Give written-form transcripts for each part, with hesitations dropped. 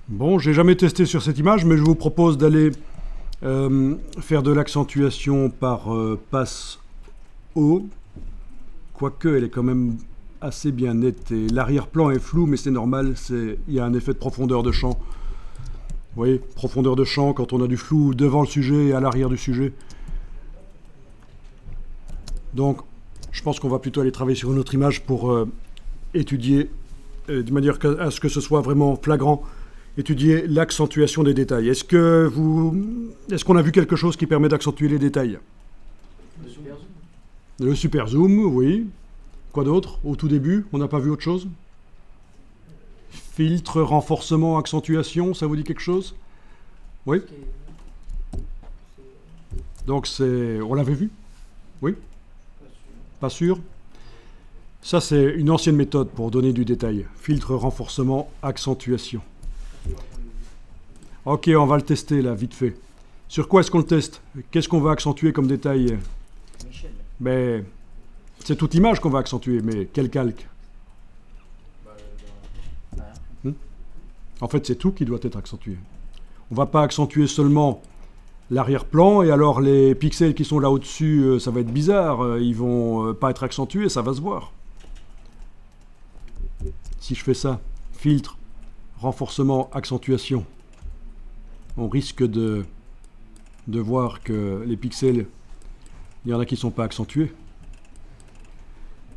Bon, j'ai jamais testé sur cette image, mais je vous propose d'aller faire de l'accentuation par passe haut, quoique elle est quand même assez bien nette. Et l'arrière-plan est flou, mais c'est normal, il y a un effet de profondeur de champ. Vous voyez, profondeur de champ quand on a du flou devant le sujet et à l'arrière du sujet. Donc, je pense qu'on va plutôt aller travailler sur une autre image pour étudier, de manière à ce que ce soit vraiment flagrant, étudier l'accentuation des détails. Est-ce qu'on a vu quelque chose qui permet d'accentuer les détails? Le super zoom. Le super zoom, oui. Quoi d'autre? Au tout début, on n'a pas vu autre chose? Filtre, renforcement, accentuation, ça vous dit quelque chose? Oui. Donc on l'avait vu? Oui. Pas sûr? Ça, c'est une ancienne méthode pour donner du détail. Filtre, renforcement, accentuation. Ok, on va le tester là, vite fait. Sur quoi est-ce qu'on le teste? Qu'est-ce qu'on va accentuer comme détail? Michel. Mais c'est toute l'image qu'on va accentuer, mais quel calque? En fait, c'est tout qui doit être accentué. On ne va pas accentuer seulement l'arrière-plan, et alors les pixels qui sont là au-dessus, ça va être bizarre, ils vont pas être accentués, ça va se voir. Si je fais ça, filtre, renforcement, accentuation, on risque de voir que les pixels, il y en a qui ne sont pas accentués.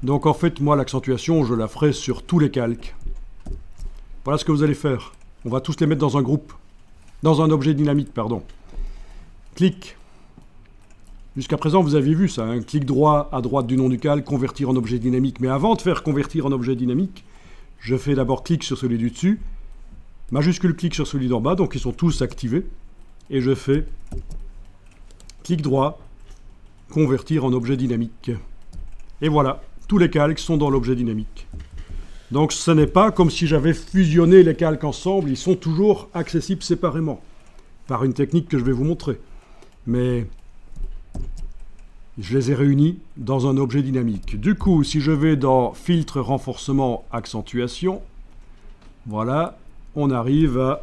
Donc en fait, moi, l'accentuation, je la ferai sur tous les calques. Voilà ce que vous allez faire. On va tous les mettre dans un groupe, dans un objet dynamique, pardon. Clic. Jusqu'à présent, vous aviez vu ça, un clic droit à droite du nom du calque, convertir en objet dynamique. Mais avant de faire convertir en objet dynamique, je fais d'abord clic sur celui du dessus, majuscule clic sur celui d'en bas, donc ils sont tous activés. Et je fais clic droit, convertir en objet dynamique. Et voilà, tous les calques sont dans l'objet dynamique. Donc ce n'est pas comme si j'avais fusionné les calques ensemble, ils sont toujours accessibles séparément, par une technique que je vais vous montrer. Mais je les ai réunis dans un objet dynamique. Du coup, si je vais dans filtre, renforcement, accentuation, voilà, on arrive à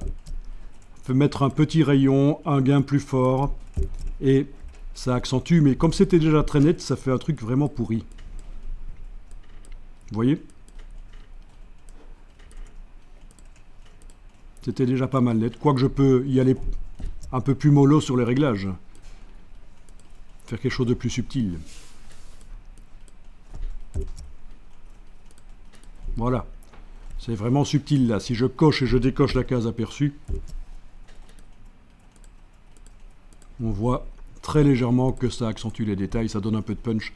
mettre un petit rayon, un gain plus fort, et ça accentue, mais comme c'était déjà très net, ça fait un truc vraiment pourri. Vous voyez? C'était déjà pas mal net, quoique je peux y aller un peu plus mollo sur les réglages. Faire quelque chose de plus subtil. Voilà. C'est vraiment subtil là. Si je coche et je décoche la case aperçue, on voit très légèrement que ça accentue les détails, ça donne un peu de punch.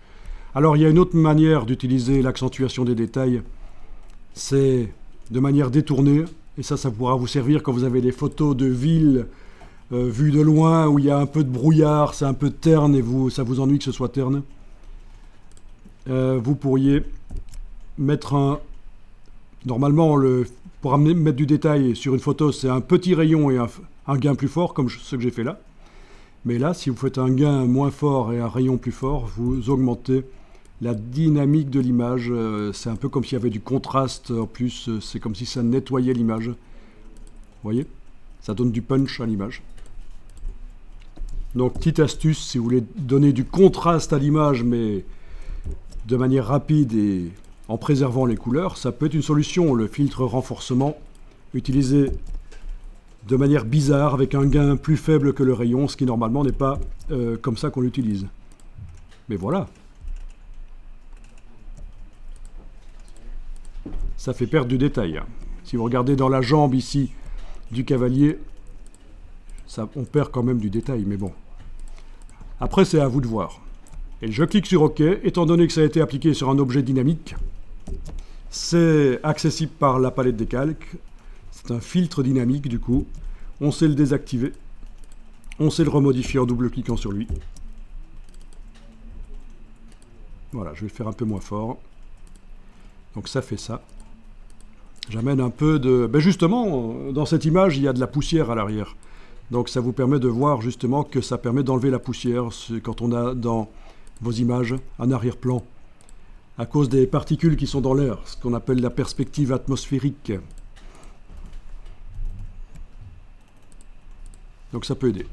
Alors il y a une autre manière d'utiliser l'accentuation des détails, c'est de manière détournée, et ça pourra vous servir quand vous avez des photos de villes vues de loin, où il y a un peu de brouillard, c'est un peu terne, et ça vous ennuie que ce soit terne. Vous pourriez mettre un... Normalement, pour mettre du détail sur une photo, c'est un petit rayon et un gain plus fort, comme ce que j'ai fait là. Mais là, si vous faites un gain moins fort et un rayon plus fort, vous augmentez la dynamique de l'image. C'est un peu comme s'il y avait du contraste. En plus, c'est comme si ça nettoyait l'image. Vous voyez? Ça donne du punch à l'image. Donc, petite astuce, si vous voulez donner du contraste à l'image, mais de manière rapide et en préservant les couleurs, ça peut être une solution. Le filtre renforcement, utilisé de manière bizarre, avec un gain plus faible que le rayon, ce qui normalement n'est pas comme ça qu'on l'utilise. Mais voilà. Ça fait perdre du détail. Si vous regardez dans la jambe ici du cavalier, on perd quand même du détail, mais bon. Après, c'est à vous de voir. Et je clique sur OK, étant donné que ça a été appliqué sur un objet dynamique. C'est accessible par la palette des calques. C'est un filtre dynamique, du coup. On sait le désactiver. On sait le remodifier en double-cliquant sur lui. Voilà, je vais le faire un peu moins fort. Donc ça fait ça. J'amène un peu de... Ben justement, dans cette image, il y a de la poussière à l'arrière. Donc ça vous permet de voir justement que ça permet d'enlever la poussière quand on a dans vos images un arrière-plan. À cause des particules qui sont dans l'air, ce qu'on appelle la perspective atmosphérique. Donc ça peut aider.